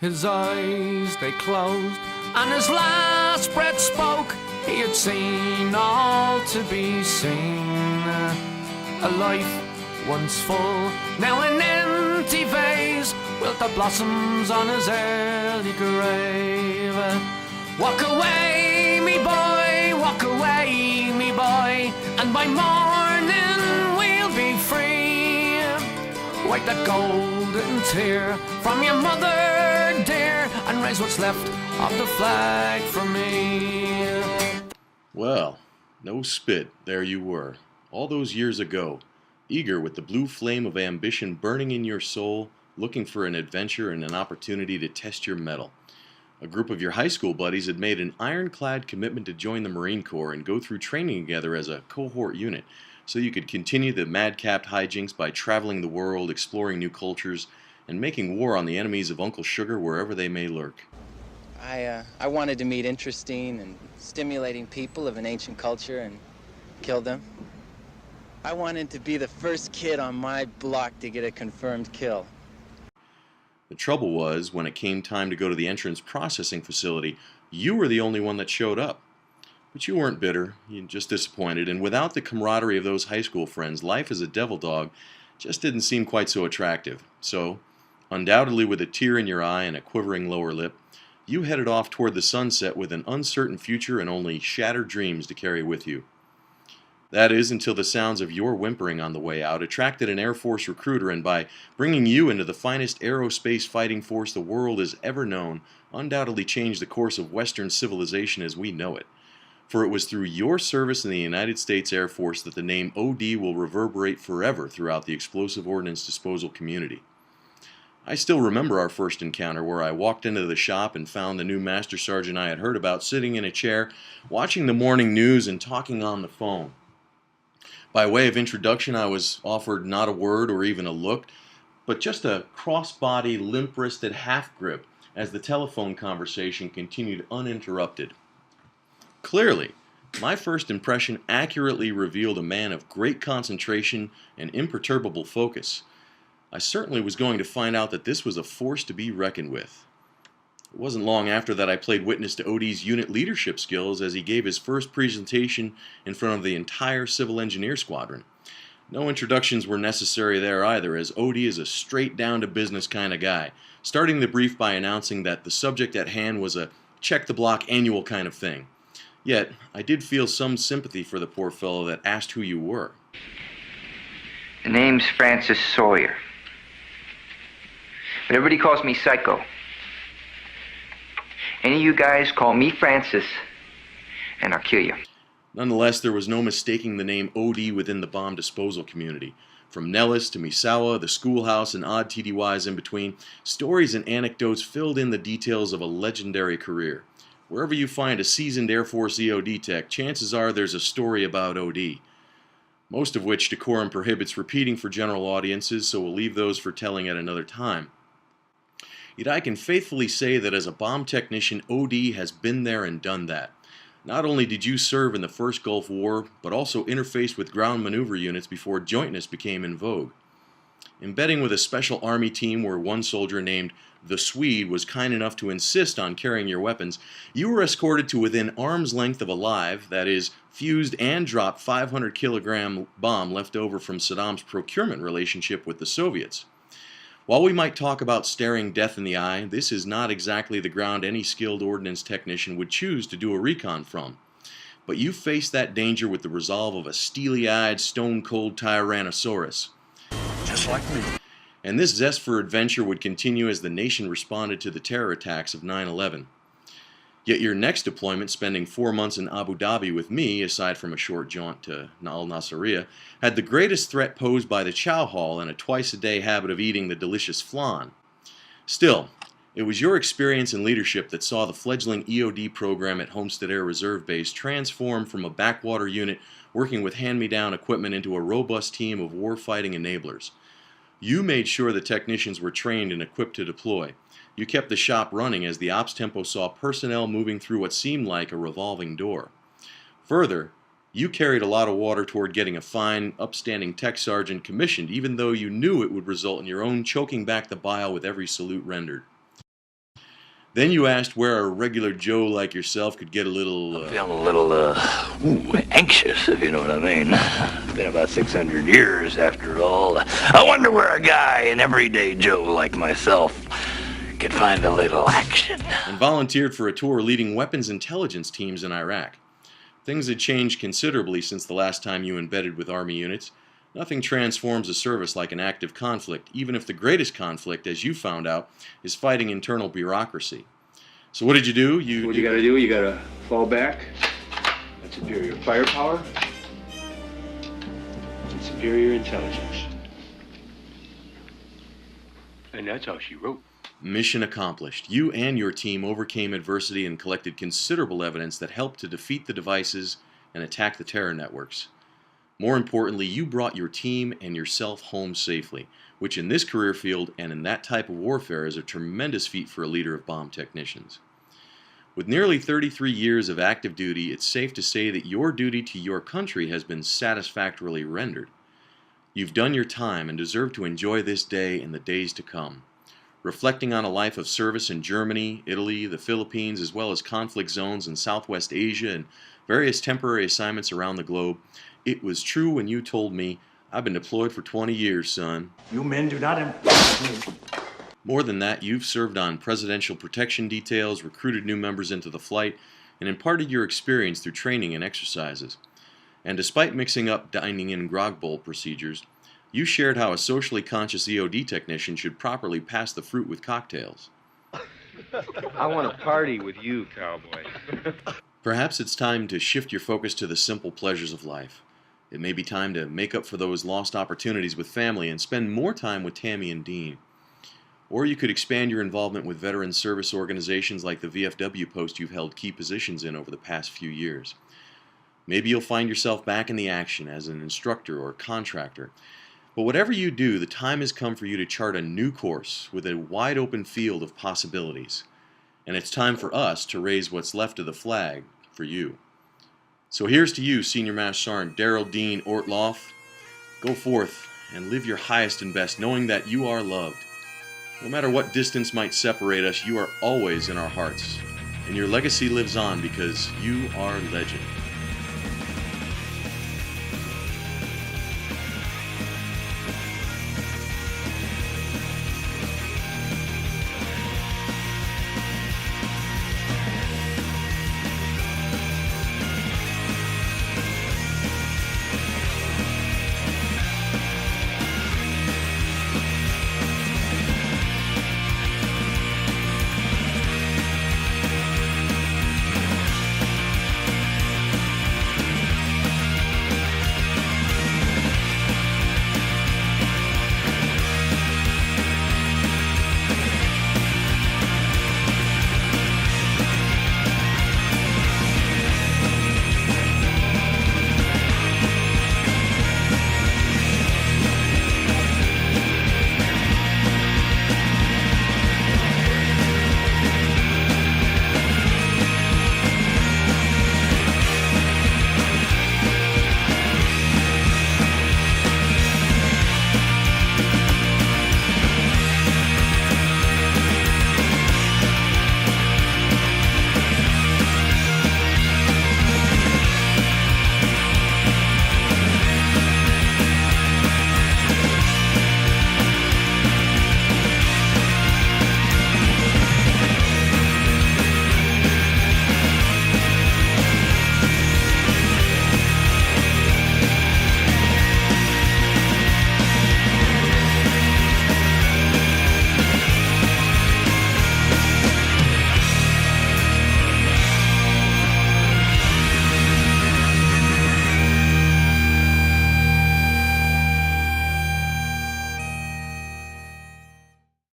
His eyes, they closed, and his last breath spoke. He had seen all to be seen. A life once full, now an empty vase, wilt the blossoms on his early grave. Walk away, me boy, walk away, me boy, and by morning we'll be free. Wipe that golden tear from your mother dear, and raise what's left of the flag for me. Well, no spit, there you were, all those years ago, eager with the blue flame of ambition burning in your soul, looking for an adventure and an opportunity to test your mettle. A group of your high school buddies had made an ironclad commitment to join the Marine Corps and go through training together as a cohort unit, so you could continue the madcap hijinks by traveling the world, exploring new cultures, and making war on the enemies of Uncle Sugar wherever they may lurk. I wanted to meet interesting and stimulating people of an ancient culture and kill them. I wanted to be the first kid on my block to get a confirmed kill. The trouble was, when it came time to go to the entrance processing facility, you were the only one that showed up. But you weren't bitter, you were just disappointed, and without the camaraderie of those high school friends, life as a devil dog just didn't seem quite so attractive. So, undoubtedly with a tear in your eye and a quivering lower lip, you headed off toward the sunset with an uncertain future and only shattered dreams to carry with you. That is, until the sounds of your whimpering on the way out attracted an Air Force recruiter, and by bringing you into the finest aerospace fighting force the world has ever known, undoubtedly changed the course of Western civilization as we know it. For it was through your service in the United States Air Force that the name OD will reverberate forever throughout the explosive ordnance disposal community. I still remember our first encounter, where I walked into the shop and found the new Master Sergeant I had heard about sitting in a chair, watching the morning news and talking on the phone. By way of introduction, I was offered not a word or even a look, but just a cross-body, limp-wristed half-grip as the telephone conversation continued uninterrupted. Clearly, my first impression accurately revealed a man of great concentration and imperturbable focus. I certainly was going to find out that this was a force to be reckoned with. It wasn't long after that I played witness to OD's unit leadership skills as he gave his first presentation in front of the entire civil engineer squadron. No introductions were necessary there either, as OD is a straight-down-to-business kind of guy, starting the brief by announcing that the subject at hand was a check-the-block annual kind of thing. Yet, I did feel some sympathy for the poor fellow that asked who you were. The name's Francis Sawyer. But everybody calls me Psycho. Any of you guys call me Francis, and I'll kill you. Nonetheless, there was no mistaking the name OD within the bomb disposal community. From Nellis to Misawa, the schoolhouse, and odd TDYs in between, stories and anecdotes filled in the details of a legendary career. Wherever you find a seasoned Air Force EOD tech, chances are there's a story about OD. Most of which decorum prohibits repeating for general audiences, so we'll leave those for telling at another time. Yet I can faithfully say that as a bomb technician, OD has been there and done that. Not only did you serve in the first Gulf War, but also interfaced with ground maneuver units before jointness became in vogue. Embedding with a special army team where one soldier named the Swede was kind enough to insist on carrying your weapons, you were escorted to within arm's length of a live, that is, fused and dropped 500-kilogram bomb left over from Saddam's procurement relationship with the Soviets. While we might talk about staring death in the eye, this is not exactly the ground any skilled ordnance technician would choose to do a recon from. But you faced that danger with the resolve of a steely-eyed, stone-cold Tyrannosaurus. Just like me. And this zest for adventure would continue as the nation responded to the terror attacks of 9/11. Yet your next deployment, spending 4 months in Abu Dhabi with me, aside from a short jaunt to Al Nasiriyah, had the greatest threat posed by the chow hall and a twice-a-day habit of eating the delicious flan. Still, it was your experience and leadership that saw the fledgling EOD program at Homestead Air Reserve Base transform from a backwater unit working with hand-me-down equipment into a robust team of war-fighting enablers. You made sure the technicians were trained and equipped to deploy. You kept the shop running as the ops tempo saw personnel moving through what seemed like a revolving door. Further, you carried a lot of water toward getting a fine, upstanding tech sergeant commissioned, even though you knew it would result in your own choking back the bile with every salute rendered. Then you asked where a regular Joe like yourself could get a little... Feeling a little, anxious, if you know what I mean. It's been about 600 years, after all. I wonder where a guy, an everyday Joe like myself, could find a little action. and volunteered for a tour leading weapons intelligence teams in Iraq. Things had changed considerably since the last time you embedded with Army units. Nothing transforms a service like an active conflict, even if the greatest conflict, as you found out, is fighting internal bureaucracy. So what did you do? What you gotta do, you gotta fall back. That's superior firepower and superior intelligence. And that's how she wrote. Mission accomplished. You and your team overcame adversity and collected considerable evidence that helped to defeat the devices and attack the terror networks. More importantly, you brought your team and yourself home safely, which in this career field and in that type of warfare is a tremendous feat for a leader of bomb technicians. With nearly 33 years of active duty, it's safe to say that your duty to your country has been satisfactorily rendered. You've done your time and deserve to enjoy this day and the days to come. Reflecting on a life of service in Germany, Italy, the Philippines, as well as conflict zones in Southwest Asia and various temporary assignments around the globe, it was true when you told me, "I've been deployed for 20 years, son." You men do not impress me. More than that, you've served on presidential protection details, recruited new members into the flight, and imparted your experience through training and exercises. And despite mixing up dining in grog bowl procedures, you shared how a socially conscious EOD technician should properly pass the fruit with cocktails. I want to party with you, cowboy. Perhaps it's time to shift your focus to the simple pleasures of life. It may be time to make up for those lost opportunities with family and spend more time with Tammy and Dean. Or you could expand your involvement with veteran service organizations like the VFW post you've held key positions in over the past few years. Maybe you'll find yourself back in the action as an instructor or contractor. But whatever you do, the time has come for you to chart a new course with a wide open field of possibilities. And it's time for us to raise what's left of the flag for you. So here's to you, Senior Master Sergeant Daryl Dean Ortloff. Go forth and live your highest and best, knowing that you are loved. No matter what distance might separate us, you are always in our hearts. And your legacy lives on because you are legend.